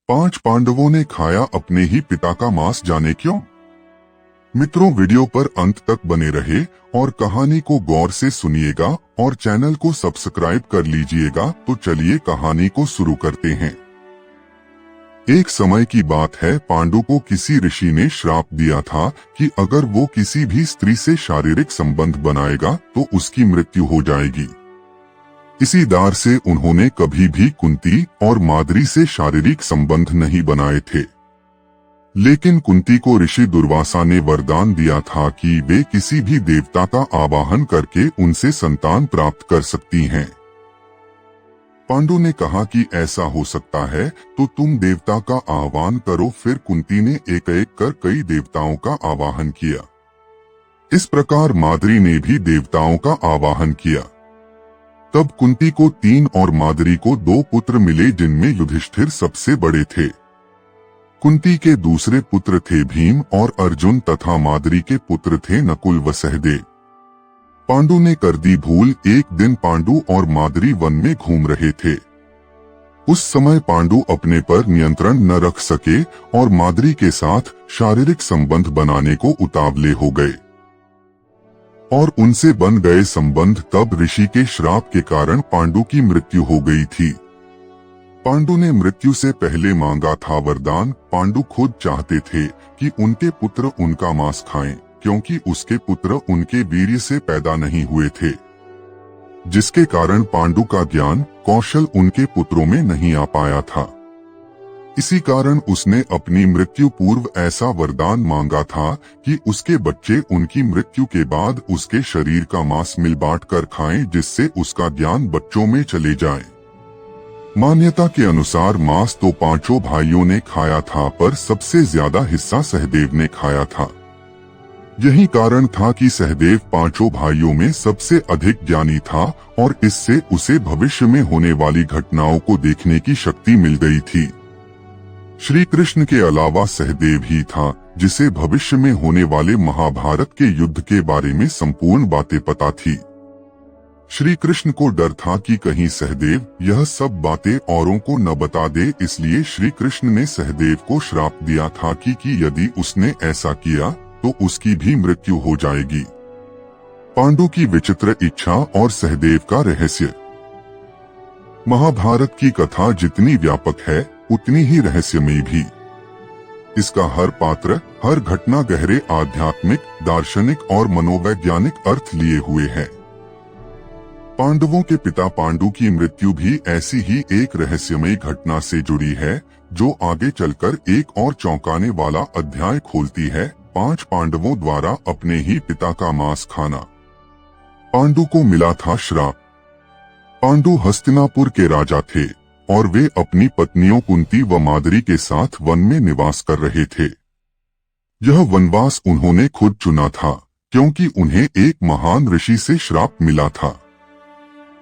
5 पांडवों ने खाया अपने ही पिता का मांस, जाने क्यों? मित्रों, वीडियो पर अंत तक बने रहे और कहानी को गौर से सुनिएगा और चैनल को सब्सक्राइब कर लीजिएगा। तो चलिए कहानी को शुरू करते हैं। एक समय की बात है, पांडु को किसी ऋषि ने श्राप दिया था कि अगर वो किसी भी स्त्री से शारीरिक संबंध बनाएगा तो उसकी मृत्यु हो जाएगी। इसी डर से उन्होंने कभी भी कुंती और माद्री से शारीरिक संबंध नहीं बनाए थे। लेकिन कुंती को ऋषि दुर्वासा ने वरदान दिया था कि वे किसी भी देवता का आवाहन करके उनसे संतान प्राप्त कर सकती हैं। पांडु ने कहा कि ऐसा हो सकता है तो तुम देवता का आह्वान करो। फिर कुंती ने एक एक कर कई देवताओं का आवाहन किया। इस प्रकार माद्री ने भी देवताओं का आवाहन किया। तब कुंती को 3 और माद्री को 2 पुत्र मिले, जिनमें युधिष्ठिर सबसे बड़े थे। कुंती के दूसरे पुत्र थे भीम और अर्जुन तथा माद्री के पुत्र थे नकुल व सहदेव। पांडु ने कर दी भूल। एक दिन पांडु और माद्री वन में घूम रहे थे। उस समय पांडु अपने पर नियंत्रण न रख सके और माद्री के साथ शारीरिक संबंध बनाने को उतावले हो गए और उनसे बन गए संबंध। तब ऋषि के श्राप के कारण पांडु की मृत्यु हो गई थी। पांडु ने मृत्यु से पहले मांगा था वरदान। पांडु खुद चाहते थे कि उनके पुत्र उनका मांस खाएं, क्योंकि उसके पुत्र उनके वीर्य से पैदा नहीं हुए थे, जिसके कारण पांडु का ज्ञान कौशल उनके पुत्रों में नहीं आ पाया था। इसी कारण उसने अपनी मृत्यु पूर्व ऐसा वरदान मांगा था कि उसके बच्चे उनकी मृत्यु के बाद उसके शरीर का मांस मिल बांट कर खाएं, जिससे उसका ज्ञान बच्चों में चले जाए। मान्यता के अनुसार मांस तो 5 भाइयों ने खाया था, पर सबसे ज्यादा हिस्सा सहदेव ने खाया था। यही कारण था कि सहदेव 5 भाइयों में सबसे अधिक ज्ञानी था और इससे उसे भविष्य में होने वाली घटनाओं को देखने की शक्ति मिल गई थी। श्री कृष्ण के अलावा सहदेव ही था जिसे भविष्य में होने वाले महाभारत के युद्ध के बारे में संपूर्ण बातें पता थी। श्री कृष्ण को डर था कि कहीं सहदेव यह सब बातें औरों को न बता दे, इसलिए श्री कृष्ण ने सहदेव को श्राप दिया था कि यदि उसने ऐसा किया तो उसकी भी मृत्यु हो जाएगी। पांडु की विचित्र इच्छा और सहदेव का रहस्य। महाभारत की कथा जितनी व्यापक है उतनी ही रहस्यमयी भी। इसका हर पात्र, हर घटना गहरे आध्यात्मिक, दार्शनिक और मनोवैज्ञानिक अर्थ लिए हुए है। पांडवों के पिता पांडु की मृत्यु भी ऐसी ही एक रहस्यमयी घटना से जुड़ी है, जो आगे चलकर एक और चौंकाने वाला अध्याय खोलती है। 5 पांडवों द्वारा अपने ही पिता का मांस खाना। पांडु को मिला था श्राप। पांडु हस्तिनापुर के राजा थे और वे अपनी पत्नियों कुंती व माद्री के साथ वन में निवास कर रहे थे। यह वनवास उन्होंने खुद चुना था, क्योंकि उन्हें एक महान ऋषि से श्राप मिला था।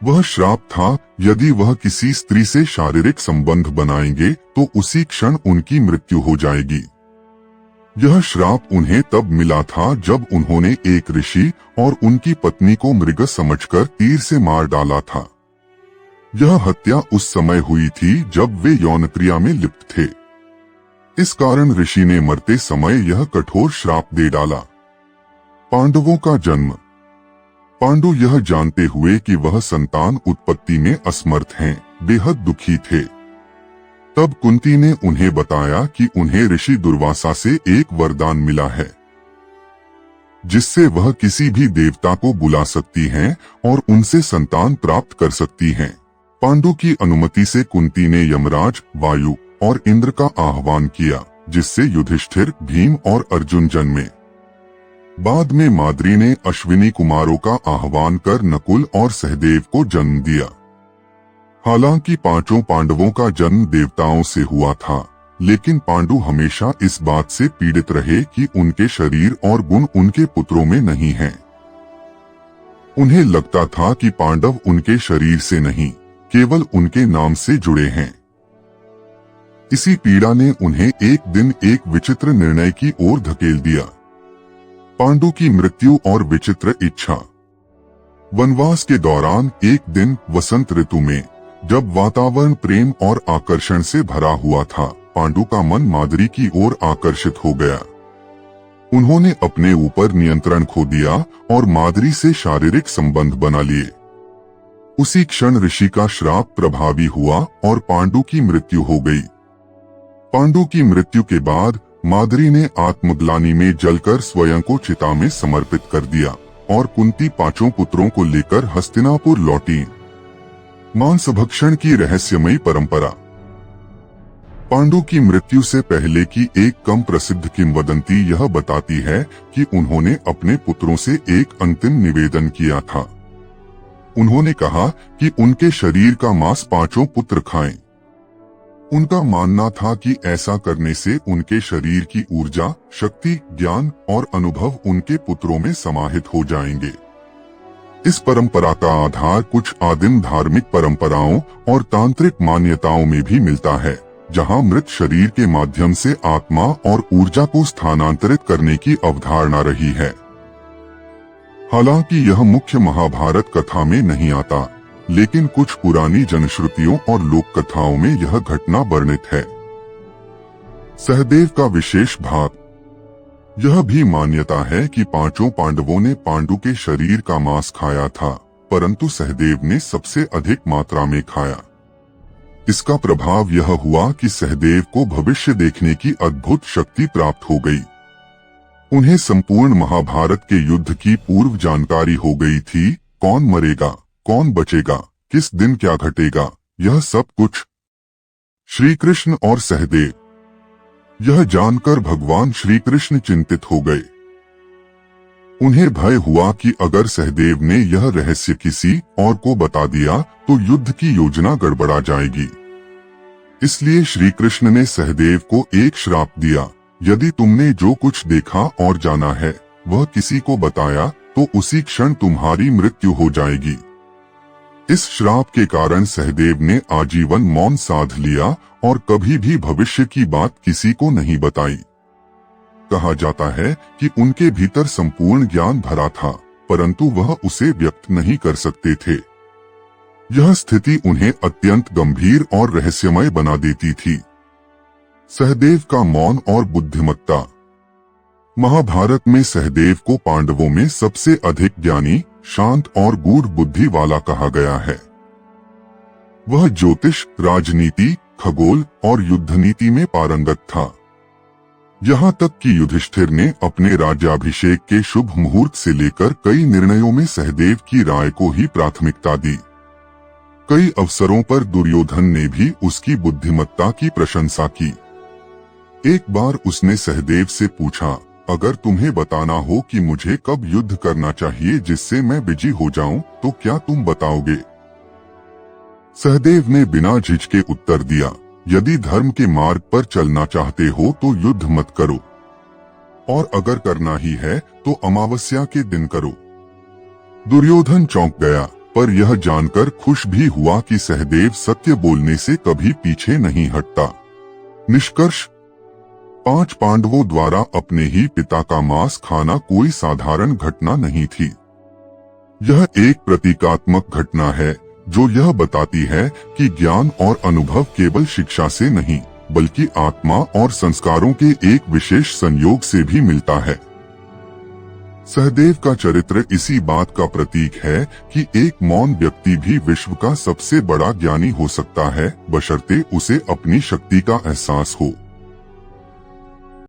वह श्राप था, यदि वह किसी स्त्री से शारीरिक संबंध बनाएंगे तो उसी क्षण उनकी मृत्यु हो जाएगी। यह श्राप उन्हें तब मिला था जब उन्होंने एक ऋषि और उनकी पत्नी को मृग समझकर तीर से मार डाला था। यह हत्या उस समय हुई थी जब वे यौन क्रिया में लिप्त थे। इस कारण ऋषि ने मरते समय यह कठोर श्राप दे डाला। पांडवों का जन्म। पांडु यह जानते हुए कि वह संतान उत्पत्ति में असमर्थ हैं, बेहद दुखी थे। तब कुंती ने उन्हें बताया कि उन्हें ऋषि दुर्वासा से एक वरदान मिला है, जिससे वह किसी भी देवता को बुला सकती हैं और उनसे संतान प्राप्त कर सकती हैं। पांडु की अनुमति से कुंती ने यमराज, वायु और इंद्र का आह्वान किया, जिससे युधिष्ठिर, भीम और अर्जुन जन्मे। बाद में माद्री ने अश्विनी कुमारों का आह्वान कर नकुल और सहदेव को जन्म दिया। हालांकि 5 पांडवों का जन्म देवताओं से हुआ था, लेकिन पांडु हमेशा इस बात से पीड़ित रहे कि उनके शरीर और गुण उनके पुत्रों में नहीं हैं। उन्हें लगता था कि पांडव उनके शरीर से नहीं, केवल उनके नाम से जुड़े हैं। इसी पीड़ा ने उन्हें एक दिन एक विचित्र निर्णय की ओर धकेल दिया। पांडु की मृत्यु और विचित्र इच्छा। वनवास के दौरान एक दिन वसंत ऋतु में जब वातावरण प्रेम और आकर्षण से भरा हुआ था, पांडु का मन माद्री की ओर आकर्षित हो गया। उन्होंने अपने ऊपर नियंत्रण खो दिया और माद्री से शारीरिक संबंध बना लिए। उसी क्षण ऋषि का श्राप प्रभावी हुआ और पांडु की मृत्यु हो गई। पांडु की मृत्यु के बाद माद्री ने आत्मग्लानि में जलकर स्वयं को चिता में समर्पित कर दिया और कुंती 5 पुत्रों को लेकर हस्तिनापुर लौटी। मांसभक्षण की रहस्यमयी परंपरा। पांडु की मृत्यु से पहले की एक कम प्रसिद्ध किंवदंती यह बताती है कि उन्होंने अपने पुत्रों से एक अंतिम निवेदन किया था। उन्होंने कहा कि उनके शरीर का मांस 5 पुत्र खाएं। उनका मानना था कि ऐसा करने से उनके शरीर की ऊर्जा, शक्ति, ज्ञान और अनुभव उनके पुत्रों में समाहित हो जाएंगे। इस परंपरा का आधार कुछ आदिम धार्मिक परंपराओं और तांत्रिक मान्यताओं में भी मिलता है, जहां मृत शरीर के माध्यम से आत्मा और ऊर्जा को स्थानांतरित करने की अवधारणा रही है। हालांकि यह मुख्य महाभारत कथा में नहीं आता, लेकिन कुछ पुरानी जनश्रुतियों और लोक कथाओं में यह घटना वर्णित है। सहदेव का विशेष भाग। यह भी मान्यता है कि 5 पांडवों ने पांडु के शरीर का मांस खाया था, परंतु सहदेव ने सबसे अधिक मात्रा में खाया। इसका प्रभाव यह हुआ कि सहदेव को भविष्य देखने की अद्भुत शक्ति प्राप्त हो गई। उन्हें संपूर्ण महाभारत के युद्ध की पूर्व जानकारी हो गई थी। कौन मरेगा, कौन बचेगा, किस दिन क्या घटेगा, यह सब कुछ। श्री कृष्ण और सहदेव। यह जानकर भगवान श्री कृष्ण चिंतित हो गए। उन्हें भय हुआ कि अगर सहदेव ने यह रहस्य किसी और को बता दिया तो युद्ध की योजना गड़बड़ा जाएगी। इसलिए श्री कृष्ण ने सहदेव को एक श्राप दिया, यदि तुमने जो कुछ देखा और जाना है वह किसी को बताया तो उसी क्षण तुम्हारी मृत्यु हो जाएगी। इस श्राप के कारण सहदेव ने आजीवन मौन साध लिया और कभी भी भविष्य की बात किसी को नहीं बताई। कहा जाता है कि उनके भीतर संपूर्ण ज्ञान भरा था, परंतु वह उसे व्यक्त नहीं कर सकते थे। यह स्थिति उन्हें अत्यंत गंभीर और रहस्यमय बना देती थी। सहदेव का मौन और बुद्धिमत्ता। महाभारत में सहदेव को पांडवों में सबसे अधिक ज्ञानी, शांत और गूढ़ बुद्धि वाला कहा गया है। वह ज्योतिष, राजनीति, खगोल और युद्ध नीति में पारंगत था। यहाँ तक कि युधिष्ठिर ने अपने राज्याभिषेक के शुभ मुहूर्त से लेकर कई निर्णयों में सहदेव की राय को ही प्राथमिकता दी। कई अवसरों पर दुर्योधन ने भी उसकी बुद्धिमत्ता की प्रशंसा की। एक बार उसने सहदेव से पूछा, अगर तुम्हें बताना हो कि मुझे कब युद्ध करना चाहिए जिससे मैं विजयी हो जाऊं, तो क्या तुम बताओगे? सहदेव ने बिना झिझके उत्तर दिया, यदि धर्म के मार्ग पर चलना चाहते हो तो युद्ध मत करो, और अगर करना ही है तो अमावस्या के दिन करो। दुर्योधन चौंक गया, पर यह जानकर खुश भी हुआ कि सहदेव सत्य बोलने से कभी पीछे नहीं हटता। निष्कर्ष, 5 पांडवों द्वारा अपने ही पिता का मांस खाना कोई साधारण घटना नहीं थी। यह एक प्रतीकात्मक घटना है जो यह बताती है कि ज्ञान और अनुभव केवल शिक्षा से नहीं, बल्कि आत्मा और संस्कारों के एक विशेष संयोग से भी मिलता है। सहदेव का चरित्र इसी बात का प्रतीक है कि एक मौन व्यक्ति भी विश्व का सबसे बड़ा ज्ञानी हो सकता है, बशर्ते उसे अपनी शक्ति का एहसास हो।